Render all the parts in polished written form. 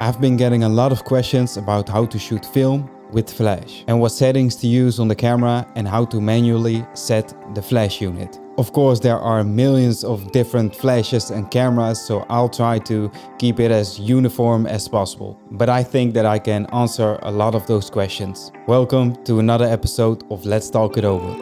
I've been getting a lot of questions about how to shoot film with flash and what settings to use on the camera and how to manually set the flash unit. Of course, there are millions of different flashes and cameras, so I'll try to keep it as uniform as possible. But I think that I can answer a lot of those questions. Welcome to another episode of Let's Talk It Over.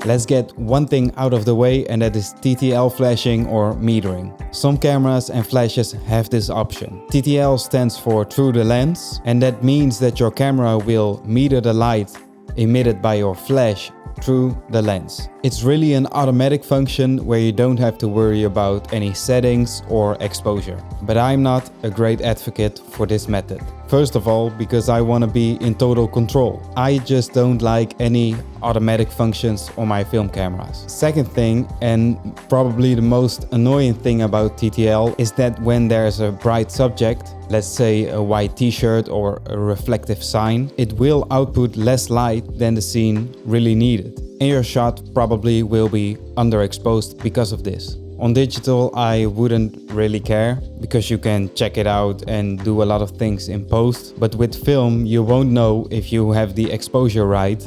Let's get one thing out of the way, and that is TTL flashing or metering. Some cameras and flashes have this option. TTL stands for through the lens, and that means that your camera will meter the light emitted by your flash through the lens. It's really an automatic function where you don't have to worry about any settings or exposure. But I'm not a great advocate for this method. First of all, because I want to be in total control. I just don't like any automatic functions on my film cameras. Second thing, and probably the most annoying thing about TTL, is that when there's a bright subject, let's say a white t-shirt or a reflective sign, it will output less light than the scene really needed. And your shot probably will be underexposed because of this. On digital, I wouldn't really care because you can check it out and do a lot of things in post. But with film, you won't know if you have the exposure right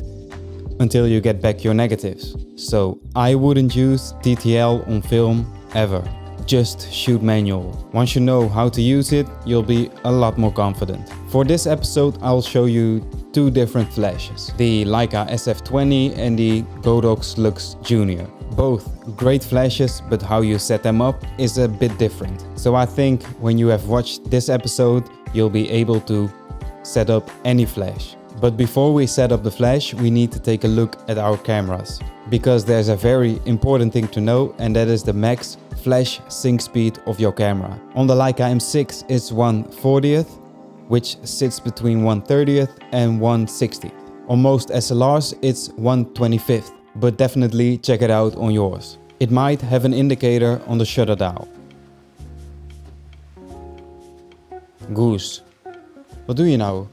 until you get back your negatives. So I wouldn't use TTL on film ever. Just shoot manual. Once you know how to use it, you'll be a lot more confident. For this episode, I'll show you two different flashes. The Leica SF20 and the Godox Lux Junior. Both great flashes, but how you set them up is a bit different. So I think when you have watched this episode, you'll be able to set up any flash. But before we set up the flash, we need to take a look at our cameras. Because there's a very important thing to know, and that is the max flash sync speed of your camera. On the Leica M6 it's 1/40th, which sits between 1/30th and 1/60th. On most SLRs it's 1/25th. But definitely check it out on yours. It might have an indicator on the shutter dial. Goose, wat doe je nou?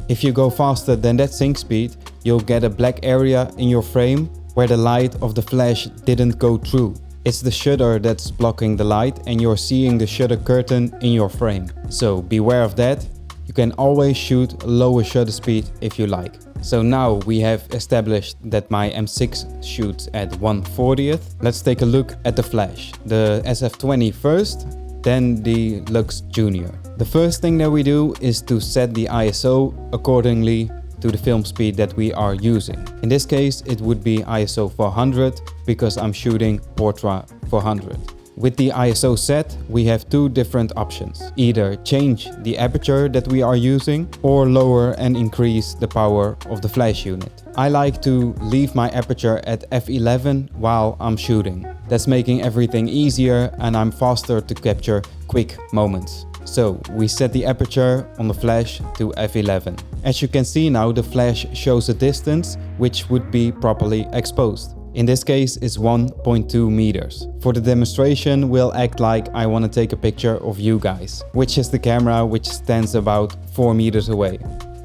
If you go faster than that sync speed, you'll get a black area in your frame where the light of the flash didn't go through. It's the shutter that's blocking the light and you're seeing the shutter curtain in your frame. So beware of that. You can always shoot a lower shutter speed if you like. So now we have established that my M6 shoots at 1/40th. Let's take a look at the flash. The SF20 first, then the Lux Junior. The first thing that we do is to set the ISO accordingly to the film speed that we are using. In this case, it would be ISO 400 because I'm shooting Portra 400. With the ISO set, we have two different options. Either change the aperture that we are using or lower and increase the power of the flash unit. I like to leave my aperture at f11 while I'm shooting. That's making everything easier and I'm faster to capture quick moments. So we set the aperture on the flash to f11. As you can see now, the flash shows a distance which would be properly exposed. In this case, it's 1.2 meters. For the demonstration, we'll act like I want to take a picture of you guys, which is the camera which stands about 4 meters away.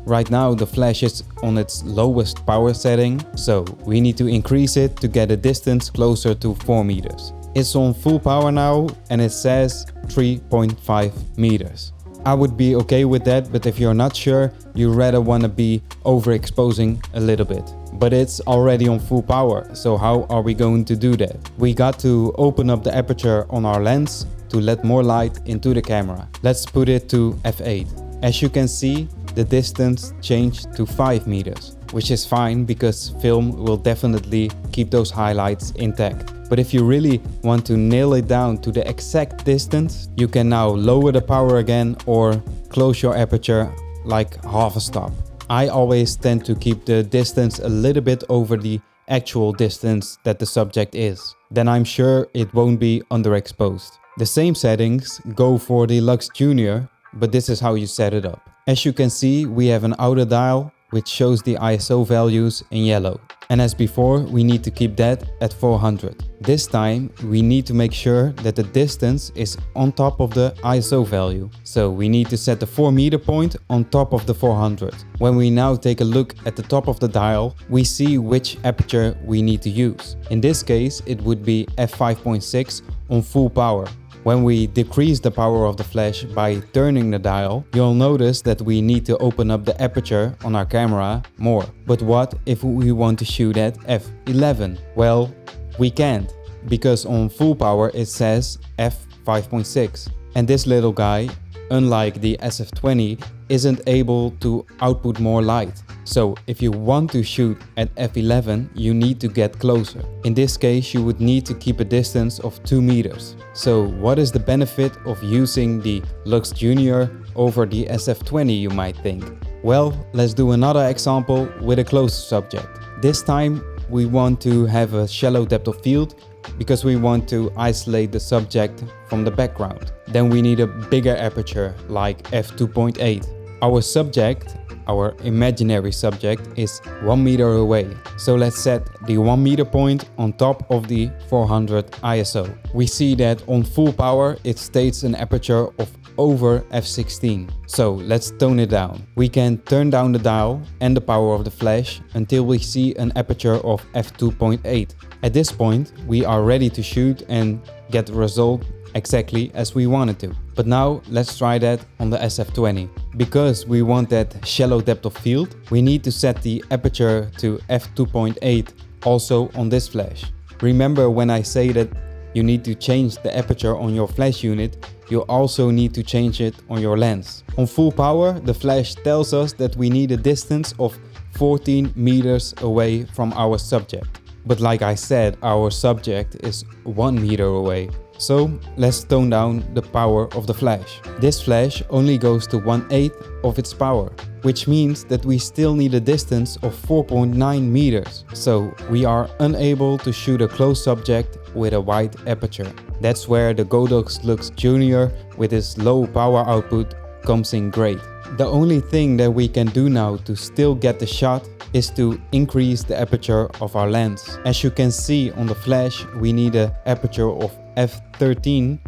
Right now, the flash is on its lowest power setting, so we need to increase it to get a distance closer to 4 meters. It's on full power now and it says 3.5 meters. I would be okay with that, but if you're not sure, you rather want to be overexposing a little bit. But it's already on full power, so how are we going to do that? We got to open up the aperture on our lens to let more light into the camera. Let's put it to f8. As you can see, the distance changed to 5 meters, which is fine because film will definitely keep those highlights intact. But if you really want to nail it down to the exact distance, you can now lower the power again or close your aperture like half a stop. I always tend to keep the distance a little bit over the actual distance that the subject is. Then I'm sure it won't be underexposed. The same settings go for the Lux Junior, but this is how you set it up. As you can see, we have an outer dial which shows the ISO values in yellow. And as before, we need to keep that at 400. This time, we need to make sure that the distance is on top of the ISO value. So we need to set the 4 meter point on top of the 400. When we now take a look at the top of the dial, we see which aperture we need to use. In this case, it would be f5.6 on full power. When we decrease the power of the flash by turning the dial, you'll notice that we need to open up the aperture on our camera more. But what if we want to shoot at f11? Well, we can't, because on full power it says f5.6. And this little guy, unlike the SF20, isn't able to output more light. So if you want to shoot at f11, you need to get closer. In this case, you would need to keep a distance of 2 meters. So what is the benefit of using the Lux Junior over the SF20, you might think? Well, let's do another example with a closer subject. This time we want to have a shallow depth of field because we want to isolate the subject from the background. Then we need a bigger aperture like f2.8. Our subject, our imaginary subject, is 1 meter away. So let's set the 1 meter point on top of the 400 ISO. We see that on full power it states an aperture of over f16. So let's tone it down. We can turn down the dial and the power of the flash until we see an aperture of f2.8. At this point we are ready to shoot and get the result exactly as we wanted to. But now let's try that on the SF20. Because we want that shallow depth of field, we need to set the aperture to f2.8 also on this flash. Remember when I say that you need to change the aperture on your flash unit, you also need to change it on your lens. On full power, the flash tells us that we need a distance of 14 meters away from our subject. But like I said, our subject is 1 meter away. So let's tone down the power of the flash. This flash only goes to 1/8 of its power, which means that we still need a distance of 4.9 meters. So we are unable to shoot a close subject with a wide aperture. That's where the Godox Lux Junior with its low power output comes in great. The only thing that we can do now to still get the shot is to increase the aperture of our lens. As you can see on the flash, we need an aperture of f13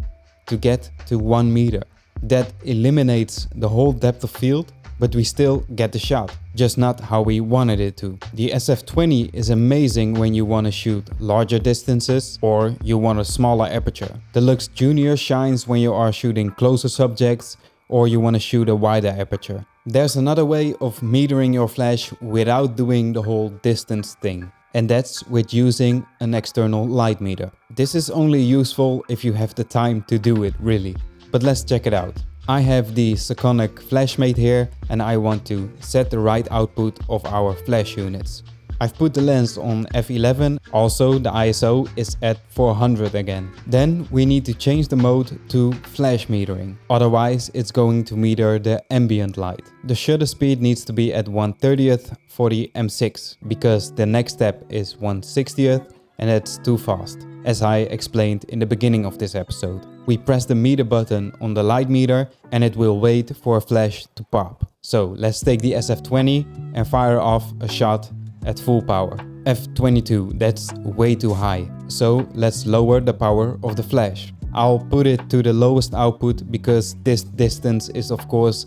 to get to 1 meter. That eliminates the whole depth of field, but we still get the shot, just not how we wanted it to. The SF20 is amazing when you want to shoot larger distances or you want a smaller aperture. The Lux Junior shines when you are shooting closer subjects or you want to shoot a wider aperture. There's another way of metering your flash without doing the whole distance thing. And that's with using an external light meter. This is only useful if you have the time to do it, really. But let's check it out. I have the Sekonic Flashmate here and I want to set the right output of our flash units. I've put the lens on f11, also the ISO is at 400 again. Then we need to change the mode to flash metering, otherwise it's going to meter the ambient light. The shutter speed needs to be at 1/30th for the M6, because the next step is 1/60th and that's too fast, as I explained in the beginning of this episode. We press the meter button on the light meter and it will wait for a flash to pop. So let's take the SF20 and fire off a shot at full power. f22, that's way too high. So let's lower the power of the flash. I'll put it to the lowest output because this distance is of course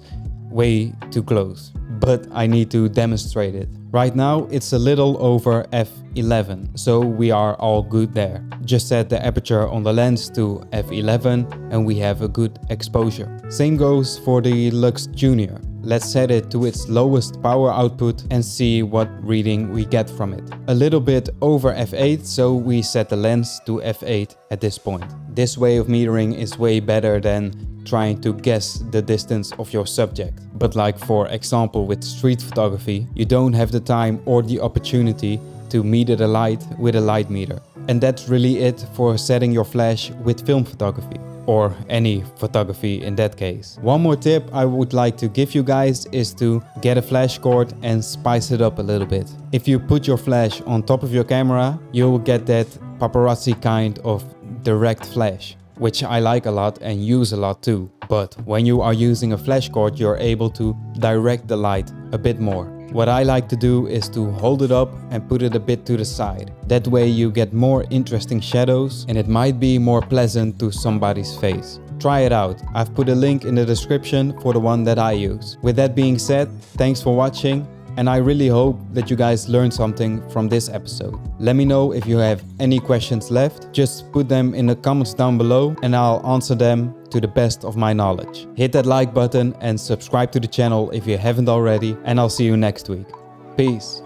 way too close. But I need to demonstrate it. Right now it's a little over f11, so we are all good there. Just set the aperture on the lens to f11 and we have a good exposure. Same goes for the Lux Junior. Let's set it to its lowest power output and see what reading we get from it. A little bit over f8, so we set the lens to f8 at this point. This way of metering is way better than trying to guess the distance of your subject. But like for example with street photography, you don't have the time or the opportunity to meter the light with a light meter. And that's really it for setting your flash with film photography. Or any photography in that case. One more tip I would like to give you guys is to get a flash cord and spice it up a little bit. If you put your flash on top of your camera, you'll get that paparazzi kind of direct flash, which I like a lot and use a lot too. But when you are using a flash cord, you're able to direct the light a bit more. What I like to do is to hold it up and put it a bit to the side. That way you get more interesting shadows and it might be more pleasant to somebody's face. Try it out. I've put a link in the description for the one that I use. With that being said, thanks for watching. And I really hope that you guys learned something from this episode. Let me know if you have any questions left. Just put them in the comments down below and I'll answer them to the best of my knowledge. Hit that like button and subscribe to the channel if you haven't already. And I'll see you next week. Peace.